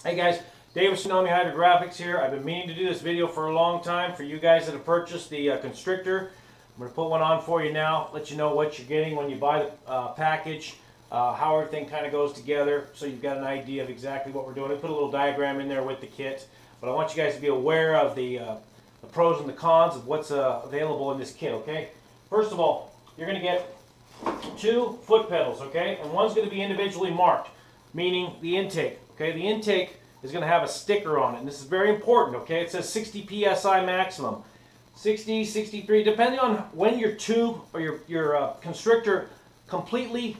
Hey guys, Dave with Tsunami Hydrographics here. I've been meaning to do this video for a long time for you guys that have purchased the constrictor. I'm going to put one on for you now, let you know what you're getting when you buy the package, how everything kind of goes together, so you've got an idea of exactly what we're doing. I put a little diagram in there with the kit, but I want you guys to be aware of the pros and the cons of what's available in this kit, okay? First of all, you're going to get 2 foot pedals, okay? And one's going to be individually marked, meaning the intake. Okay, the intake is going to have a sticker on it, and this is very important, okay? It says 60 psi maximum, 60, 63, depending on when your tube or your constrictor completely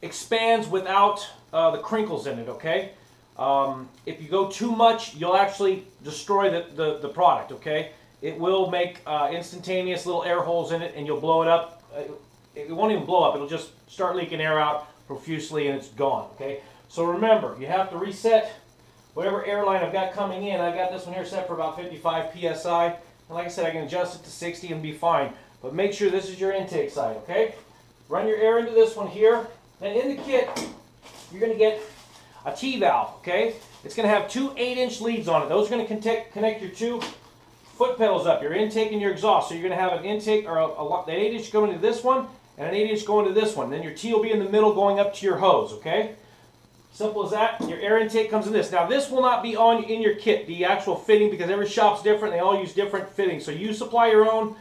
expands without the crinkles in it, okay? If you go too much, you'll actually destroy the product, okay? It will make instantaneous little air holes in it, and you'll blow it up. It won't even blow up, it'll just start leaking air out profusely, and it's gone, okay? So remember, you have to reset whatever airline I've got coming in. I've got this one here set for about 55 psi. And like I said, I can adjust it to 60 and be fine. But make sure this is your intake side, okay? Run your air into this one here. Then in the kit, you're going to get a T-valve, okay? It's going to have 2 8-inch leads on it. Those are going to connect your 2 foot pedals up, your intake and your exhaust. So you're going to have an intake, or an 8-inch going into this one, and an 8-inch going to this one. Then your T will be in the middle going up to your hose, okay? Simple as that. Your air intake comes in this. Now this will not be in your kit, the actual fitting, because every shop's different. They all use different fittings. So you supply your own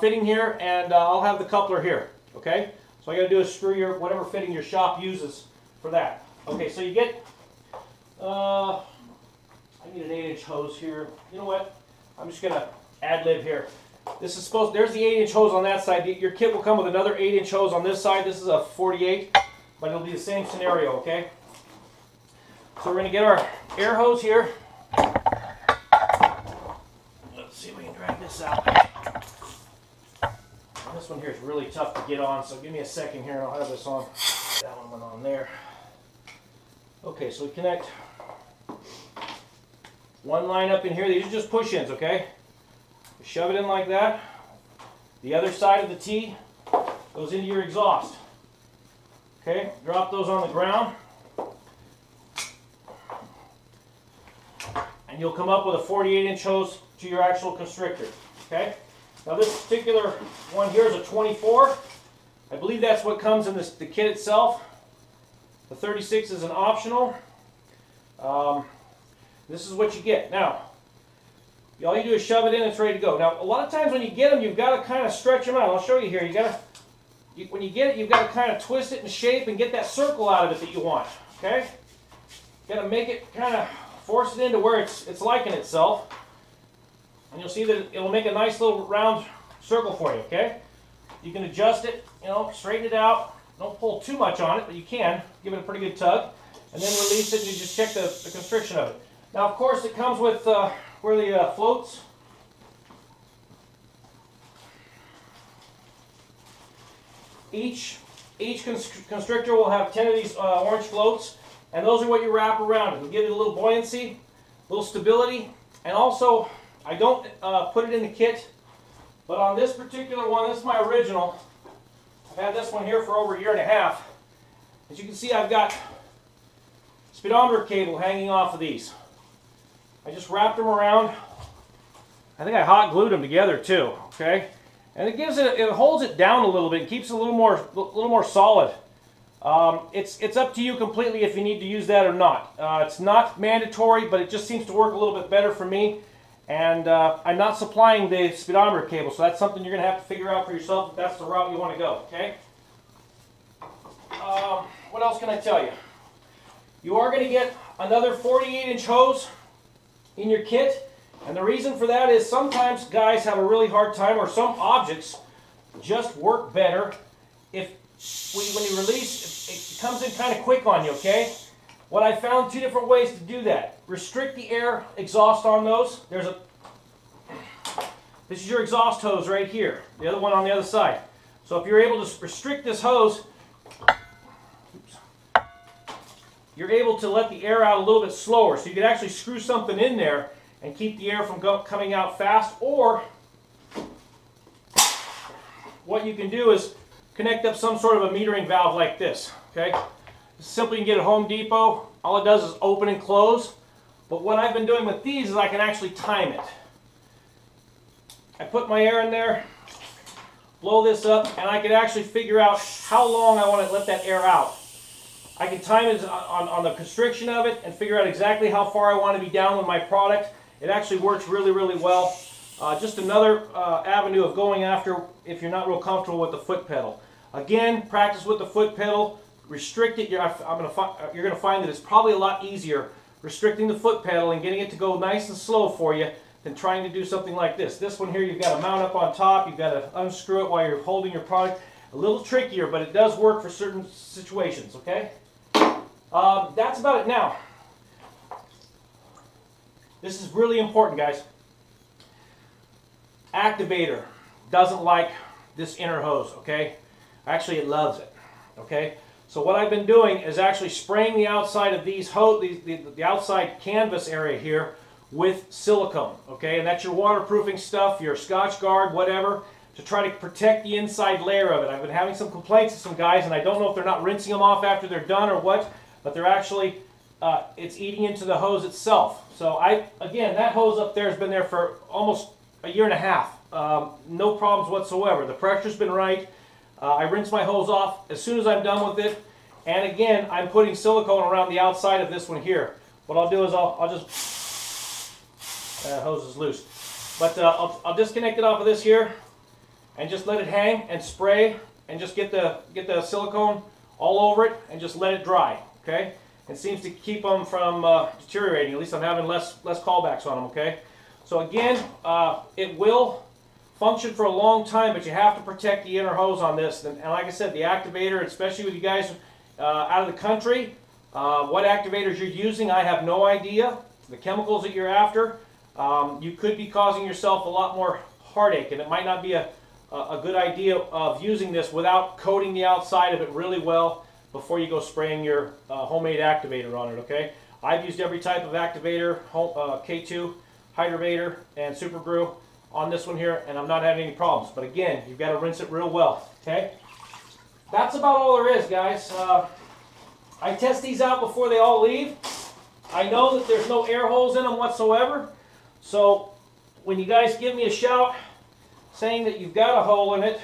fitting here, and I'll have the coupler here. Okay? So all you got to do is screw your whatever fitting your shop uses for that. Okay, so you get, I need an 8-inch hose here. You know what? I'm just going to ad-lib here. This is there's the 8-inch hose on that side. Your kit will come with another 8-inch hose on this side. This is a 48, but it'll be the same scenario, okay? So we're going to get our air hose here. Let's see if we can drag this out. And this one here is really tough to get on, so give me a second here and I'll have this on. That one went on there. Okay, so we connect one line up in here. These are just push-ins, okay? You shove it in like that. The other side of the T goes into your exhaust. Okay, drop those on the ground. And you'll come up with a 48-inch hose to your actual constrictor, okay? Now this particular one here is a 24. I believe that's what comes in the kit itself. The 36 is an optional. This is what you get. Now, all you do is shove it in, it's ready to go. Now, a lot of times when you get them, you've got to kind of stretch them out. I'll show you here. When you get it, you've got to kind of twist it in shape and get that circle out of it that you want, okay? Got to make it kind of force it into where it's liking itself, and you'll see that it'll make a nice little round circle for you, okay? You can adjust it, you know, straighten it out. Don't pull too much on it, but you can. Give it a pretty good tug, and then release it, and you just check the constriction of it. Now, of course, it comes with where the floats. Each constrictor will have 10 of these orange floats. And those are what you wrap around it. It'll give it a little buoyancy, a little stability, and also, I don't put it in the kit, but on this particular one, this is my original. I've had this one here for over a year and a half. As you can see, I've got speedometer cable hanging off of these. I just wrapped them around. I think I hot glued them together too, okay? And it holds it down a little bit and keeps it a little more solid. It's up to you completely if you need to use that or not. It's not mandatory, but it just seems to work a little bit better for me. And I'm not supplying the speedometer cable, so that's something you're going to have to figure out for yourself if that's the route you want to go, okay? What else can I tell you? You are going to get another 48-inch hose in your kit. And the reason for that is sometimes guys have a really hard time, or some objects just work better if when you release, it comes in kind of quick on you, okay? What I found 2 different ways to do that. Restrict the air exhaust on those. This is your exhaust hose right here. The other one on the other side. So if you're able to restrict this hose, you're able to let the air out a little bit slower. So you could actually screw something in there and keep the air from coming out fast. Or what you can do is connect up some sort of a metering valve like this, okay? Simply you can get at Home Depot. all it does is open and close. But what I've been doing with these is I can actually time it. I put my air in there, blow this up, and I can actually figure out how long I want to let that air out. I can time it on the constriction of it and figure out exactly how far I want to be down with my product. It actually works really, really well. Just another avenue of going after if you're not real comfortable with the foot pedal. Again, practice with the foot pedal. Restrict it. You're going to find that it's probably a lot easier restricting the foot pedal and getting it to go nice and slow for you than trying to do something like this. This one here, you've got to mount up on top. You've got to unscrew it while you're holding your product. A little trickier, but it does work for certain situations, okay? That's about it now. This is really important, guys. Activator doesn't like this inner hose, okay? Actually, it loves it, okay? So what I've been doing is actually spraying the outside of these the outside canvas area here with silicone, okay? And that's your waterproofing stuff, your Scotch Guard, whatever, to try to protect the inside layer of it. I've been having some complaints with some guys, and I don't know if they're not rinsing them off after they're done or what, but they're actually, it's eating into the hose itself. So again, that hose up there has been there for almost a year and a half. No problems whatsoever. The pressure's been right. I rinse my hose off as soon as I'm done with it. And again, I'm putting silicone around the outside of this one here. What I'll do is I'll just, hose is loose. But I'll disconnect it off of this here and just let it hang and spray and just get the silicone all over it and just let it dry, okay? It seems to keep them from deteriorating. At least I'm having less callbacks on them, okay? So again, it will function for a long time, but you have to protect the inner hose on this. And like I said, the activator, especially with you guys out of the country, what activators you're using, I have no idea. The chemicals that you're after, you could be causing yourself a lot more heartache, and it might not be a good idea of using this without coating the outside of it really well before you go spraying your homemade activator on it, okay? I've used every type of activator, K2, Hydrovator, and Super Glue on this one here, and I'm not having any problems. But again, you've got to rinse it real well, okay? That's about all there is, guys. I test these out before they all leave. I know that there's no air holes in them whatsoever, so when you guys give me a shout saying that you've got a hole in it,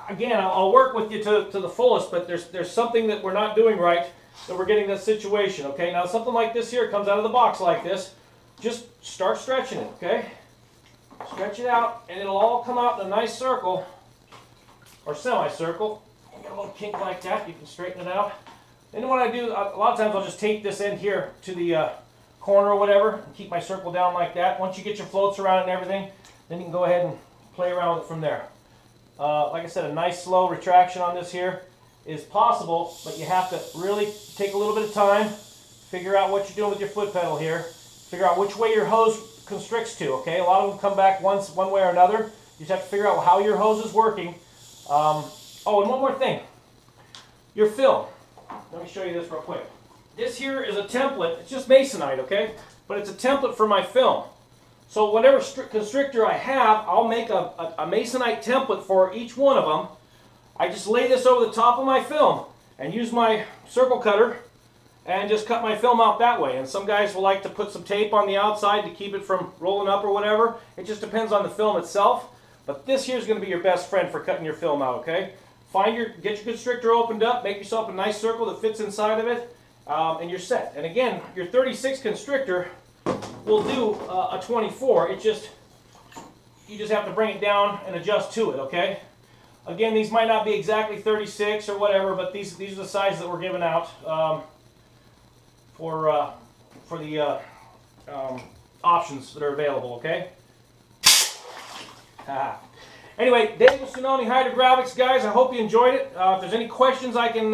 again, I'll work with you to the fullest, but there's something that we're not doing right, that we're getting this situation, okay? Now, something like this here comes out of the box like this. Just start stretching it, okay? Stretch it out, and it'll all come out in a nice circle, or semicircle. You get a little kink like that, you can straighten it out. Then what I do, a lot of times I'll just tape this end here to the corner or whatever, and keep my circle down like that. Once you get your floats around it and everything, then you can go ahead and play around with it from there. Like I said, a nice slow retraction on this here is possible, but you have to really take a little bit of time, figure out what you're doing with your foot pedal here, figure out which way your hose constricts to, okay? A lot of them come back one way or another. You just have to figure out how your hose is working. Oh, and one more thing. Your film. Let me show you this real quick. This here is a template. It's just masonite, okay? But it's a template for my film. So whatever constrictor I have, I'll make a masonite template for each one of them. I just lay this over the top of my film and use my circle cutter and just cut my film out that way. And some guys will like to put some tape on the outside to keep it from rolling up or whatever. It just depends on the film itself. But this here is going to be your best friend for cutting your film out, okay? Get your constrictor opened up, make yourself a nice circle that fits inside of it, and you're set. And again, your 36 constrictor will do a 24. You just have to bring it down and adjust to it, okay? Again, these might not be exactly 36 or whatever, but these are the sizes that we're giving out for the options that are available, okay? Anyway, Dave with Tsunami Hydrographics, guys. I hope you enjoyed it. If there's any questions I can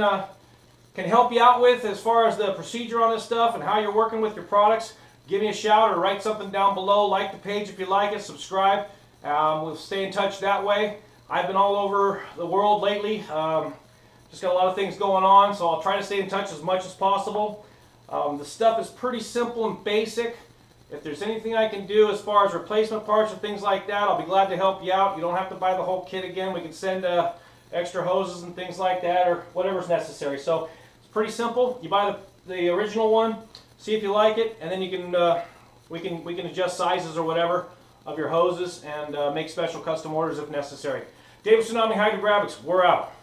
help you out with as far as the procedure on this stuff and how you're working with your products, give me a shout or write something down below. Like the page if you like it. Subscribe. We'll stay in touch that way. I've been all over the world lately. Just got a lot of things going on, so I'll try to stay in touch as much as possible. The stuff is pretty simple and basic. If there's anything I can do as far as replacement parts or things like that, I'll be glad to help you out. You don't have to buy the whole kit again. We can send extra hoses and things like that or whatever's necessary. So it's pretty simple. You buy the original one, see if you like it, and then you can we can adjust sizes or whatever of your hoses and make special custom orders if necessary. David Tsunami Hydrographics, we're out.